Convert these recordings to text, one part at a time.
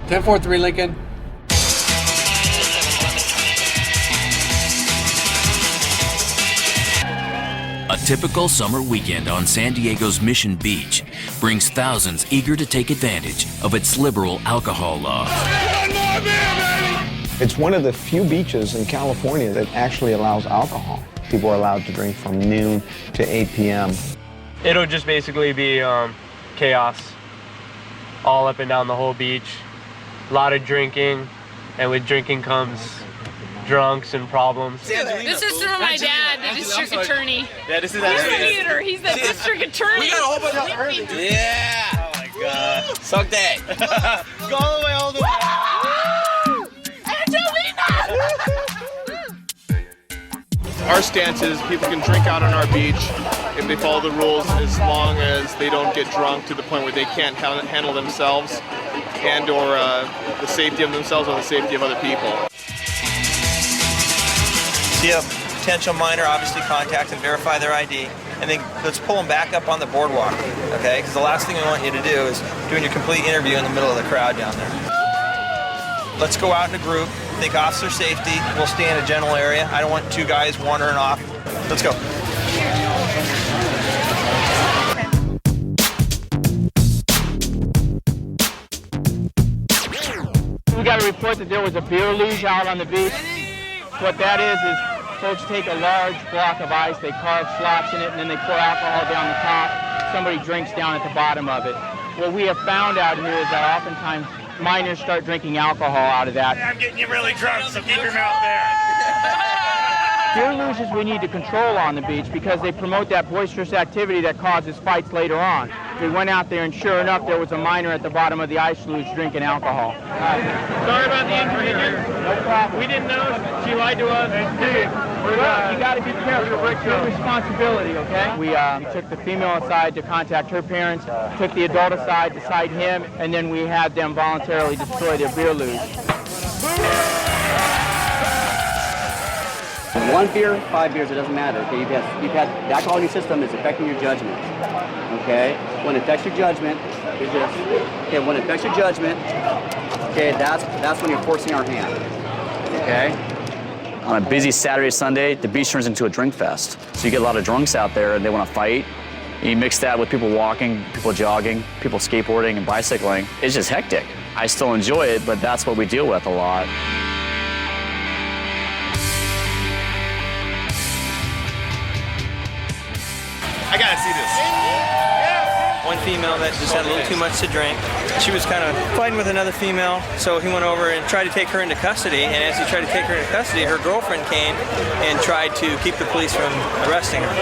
10-4-3 Lincoln. A typical summer weekend on San Diego's Mission Beach brings thousands eager to take advantage of its liberal alcohol law. It's one of the few beaches in California that actually allows alcohol. People are allowed to drink from noon to 8 p.m. It'll just basically be chaos all up and down the whole beach. A lot of drinking, and with drinking comes drunks and problems. This is from my dad, the district attorney. Yeah, this is He's the leader. He's the district attorney. We got a whole bunch of Yeah! Oh my god. Suck that. Go all the way, all the way. Our stance is people can drink out on our beach if they follow the rules, as long as they don't get drunk to the point where they can't handle themselves and or the safety of themselves or the safety of other people. See a potential minor, obviously contact and verify their ID, and then let's pull them back up on the boardwalk, okay? Because the last thing we want you to do is doing your complete interview in the middle of the crowd down there. Let's go out in a group, think officer safety, we'll stay in a general area. I don't want two guys wandering off. Let's go. We got a report that there was a beer luge out on the beach. What that is folks take a large block of ice, they carve slots in it, and then they pour alcohol down the top. Somebody drinks down at the bottom of it. What we have found out here is that oftentimes minors start drinking alcohol out of that. I'm getting you really drunk, so keep your mouth there. Beer luges we need to control on the beach because they promote that boisterous activity that causes fights later on. We went out there and sure enough there was a minor at the bottom of the ice luge drinking alcohol. Sorry about the inconvenience. No problem. We didn't know. She lied to us. Well, you got to be careful. It's your responsibility, okay? We took the female aside to contact her parents, took the adult aside to cite him, and then we had them voluntarily destroy their beer luge. 1 beer, 5 beers, it doesn't matter. Okay, you've had the alcohol in your system is affecting your judgment. Okay, when it affects your judgment, when it affects your judgment, okay, that's when you're forcing our hand. Okay. On a busy Saturday, Sunday, the beach turns into a drink fest. So you get a lot of drunks out there and they want to fight. And you mix that with people walking, people jogging, people skateboarding and bicycling. It's just hectic. I still enjoy it, but that's what we deal with a lot. I gotta see this. One female that just had a little too much to drink. She was kind of fighting with another female, so he went over and tried to take her into custody, and as he tried to take her into custody, her girlfriend came and tried to keep the police from arresting her.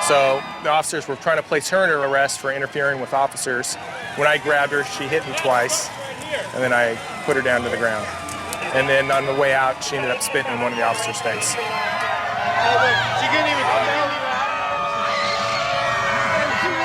So the officers were trying to place her under arrest for interfering with officers. When I grabbed her, she hit me twice, and then I put her down to the ground. And then on the way out, she ended up spitting in one of the officers' face. She couldn't even come down.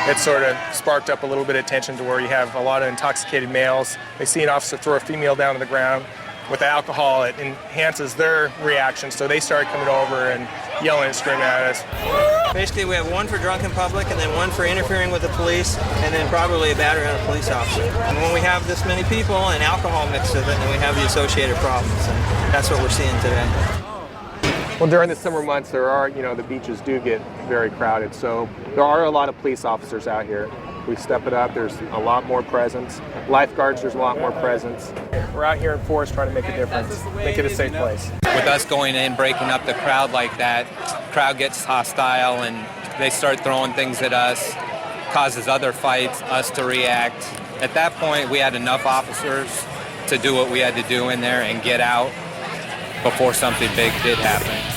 It sort of sparked up a little bit of tension to where you have a lot of intoxicated males. They see an officer throw a female down to the ground. With the alcohol, it enhances their reaction, so they start coming over and yelling and screaming at us. Basically, we have one for drunk in public, and then one for interfering with the police, and then probably a battery on a police officer. And when we have this many people and alcohol mixed with it, then we have the associated problems, and that's what we're seeing today. Well, during the summer months, there are, the beaches do get very crowded, so there are a lot of police officers out here. We step it up, there's a lot more presence. Lifeguards, there's a lot more presence. We're out here in Forest trying to make a difference, make it a safe place. With us going in, breaking up the crowd like that, crowd gets hostile and they start throwing things at us, causes other fights, us to react. At that point, we had enough officers to do what we had to do in there and get out before something big did happen.